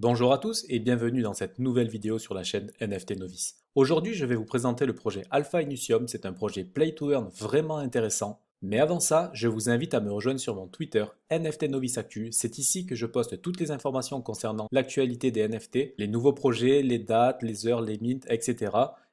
Bonjour à tous et bienvenue dans cette nouvelle vidéo sur la chaîne NFT Novice. Aujourd'hui, je vais vous présenter le projet Alpha Initium. C'est un projet Play to Earn vraiment intéressant. Mais avant ça, je vous invite à me rejoindre sur mon Twitter NFT Novice Actu. C'est ici que je poste toutes les informations concernant l'actualité des NFT, les nouveaux projets, les dates, les heures, les mints, etc.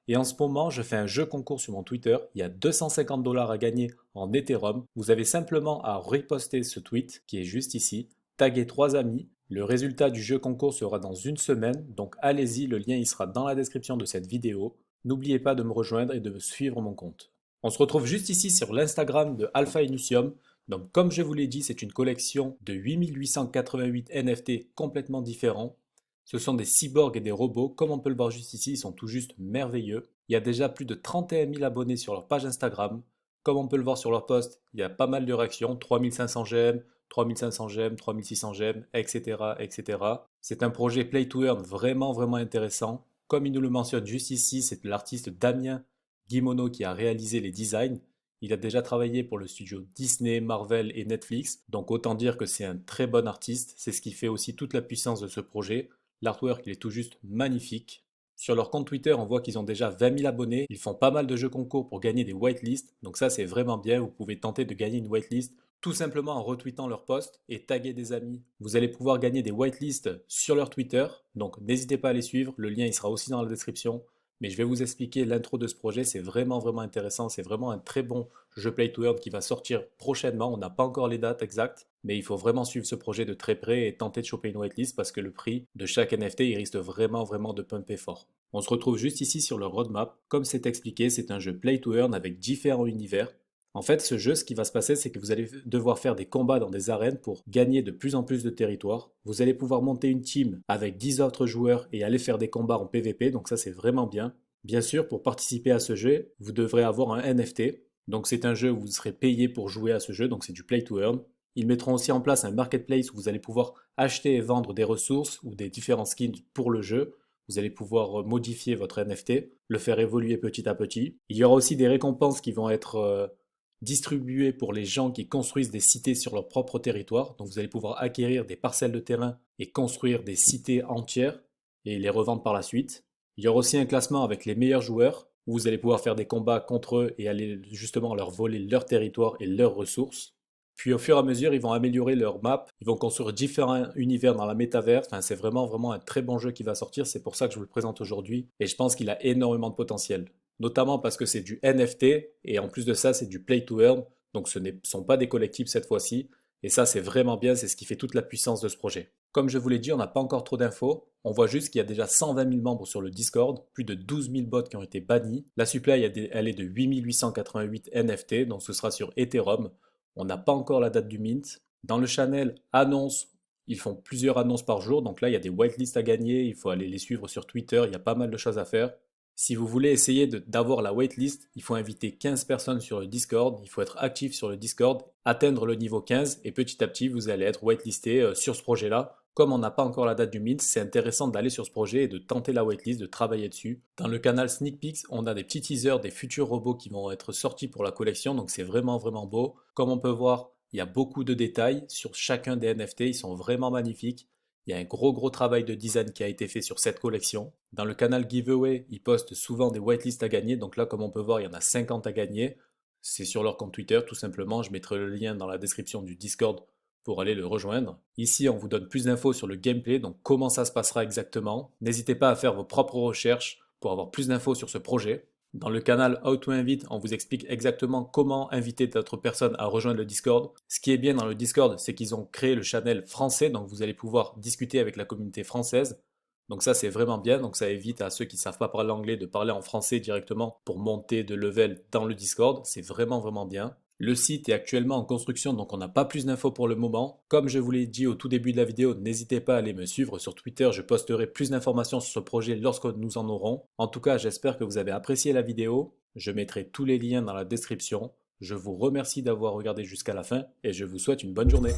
Et en ce moment, je fais un jeu concours sur mon Twitter. Il y a 250 dollars à gagner en Ethereum. Vous avez simplement à reposter ce tweet qui est juste ici, taguer 3 amis. Le résultat du jeu concours sera dans une semaine, donc allez-y, le lien il sera dans la description de cette vidéo. N'oubliez pas de me rejoindre et de suivre mon compte. On se retrouve juste ici sur l'Instagram de Alpha Initium. Donc comme je vous l'ai dit, c'est une collection de 8888 NFT complètement différents. Ce sont des cyborgs et des robots, comme on peut le voir juste ici, ils sont tout juste merveilleux. Il y a déjà plus de 31 000 abonnés sur leur page Instagram. Comme on peut le voir sur leur post, il y a pas mal de réactions, 3500 j'aime, 3500 j'aime, 3600 j'aime, etc., etc. C'est un projet Play to Earn vraiment intéressant. Comme il nous le mentionne juste ici, c'est l'artiste Damien Guimono qui a réalisé les designs. Il a déjà travaillé pour le studio Disney, Marvel et Netflix, donc autant dire que c'est un très bon artiste. C'est ce qui fait aussi toute la puissance de ce projet. L'artwork, il est tout juste magnifique. Sur leur compte Twitter, on voit qu'ils ont déjà 20 000 abonnés. Ils font pas mal de jeux concours pour gagner des whitelists. Donc ça, c'est vraiment bien. Vous pouvez tenter de gagner une whitelist tout simplement en retweetant leur post et taguer des amis. Vous allez pouvoir gagner des whitelists sur leur Twitter. Donc n'hésitez pas à les suivre. Le lien, il sera aussi dans la description. Mais je vais vous expliquer l'intro de ce projet. C'est vraiment intéressant. C'est vraiment un très bon jeu Play to Earn qui va sortir prochainement. On n'a pas encore les dates exactes. Mais il faut vraiment suivre ce projet de très près et tenter de choper une whitelist parce que le prix de chaque NFT, il risque vraiment de pumper fort. On se retrouve juste ici sur le roadmap. Comme c'est expliqué, c'est un jeu Play to Earn avec différents univers. En fait, ce jeu, ce qui va se passer, c'est que vous allez devoir faire des combats dans des arènes pour gagner de plus en plus de territoire. Vous allez pouvoir monter une team avec 10 autres joueurs et aller faire des combats en PvP, donc ça c'est vraiment bien. Bien sûr, pour participer à ce jeu, vous devrez avoir un NFT. Donc c'est un jeu où vous serez payé pour jouer à ce jeu, donc c'est du Play to Earn. Ils mettront aussi en place un marketplace où vous allez pouvoir acheter et vendre des ressources ou des différents skins pour le jeu. Vous allez pouvoir modifier votre NFT, le faire évoluer petit à petit. Il y aura aussi des récompenses qui vont être distribuées pour les gens qui construisent des cités sur leur propre territoire. Donc vous allez pouvoir acquérir des parcelles de terrain et construire des cités entières et les revendre par la suite. Il y aura aussi un classement avec les meilleurs joueurs où vous allez pouvoir faire des combats contre eux et aller justement leur voler leur territoire et leurs ressources. Puis au fur et à mesure, ils vont améliorer leur map, ils vont construire différents univers dans la métaverse. Enfin, c'est vraiment un très bon jeu qui va sortir. C'est pour ça que je vous le présente aujourd'hui. Et je pense qu'il a énormément de potentiel. Notamment parce que c'est du NFT et en plus de ça, c'est du play to earn. Donc ce ne sont pas des collectibles cette fois-ci. Et ça, c'est vraiment bien. C'est ce qui fait toute la puissance de ce projet. Comme je vous l'ai dit, on n'a pas encore trop d'infos. On voit juste qu'il y a déjà 120 000 membres sur le Discord, plus de 12 000 bots qui ont été bannis. La supply, elle est de 8 888 NFT, donc ce sera sur Ethereum. On n'a pas encore la date du mint. Dans le channel annonce, ils font plusieurs annonces par jour. Donc là, il y a des whitelists à gagner. Il faut aller les suivre sur Twitter. Il y a pas mal de choses à faire. Si vous voulez essayer d'avoir la waitlist, il faut inviter 15 personnes sur le Discord. Il faut être actif sur le Discord, atteindre le niveau 15 et petit à petit, vous allez être whitelisté sur ce projet-là. Comme on n'a pas encore la date du mint, c'est intéressant d'aller sur ce projet et de tenter la waitlist, de travailler dessus. Dans le canal Sneak Peeks, on a des petits teasers des futurs robots qui vont être sortis pour la collection, donc c'est vraiment beau. Comme on peut voir, il y a beaucoup de détails sur chacun des NFT, ils sont vraiment magnifiques. Il y a un gros travail de design qui a été fait sur cette collection. Dans le canal Giveaway, ils postent souvent des whitelists à gagner, donc là comme on peut voir, il y en a 50 à gagner. C'est sur leur compte Twitter tout simplement, je mettrai le lien dans la description du Discord pour aller le rejoindre. Ici, on vous donne plus d'infos sur le gameplay, donc comment ça se passera exactement. N'hésitez pas à faire vos propres recherches pour avoir plus d'infos sur ce projet. Dans le canal How to Invite, on vous explique exactement comment inviter d'autres personnes à rejoindre le Discord. Ce qui est bien dans le Discord, c'est qu'ils ont créé le channel français, donc vous allez pouvoir discuter avec la communauté française. Donc ça, c'est vraiment bien, donc ça évite à ceux qui ne savent pas parler anglais de parler en français directement pour monter de level dans le Discord. C'est vraiment bien. Le site est actuellement en construction, donc on n'a pas plus d'infos pour le moment. Comme je vous l'ai dit au tout début de la vidéo, n'hésitez pas à aller me suivre sur Twitter, je posterai plus d'informations sur ce projet lorsque nous en aurons. En tout cas, j'espère que vous avez apprécié la vidéo. Je mettrai tous les liens dans la description. Je vous remercie d'avoir regardé jusqu'à la fin et je vous souhaite une bonne journée.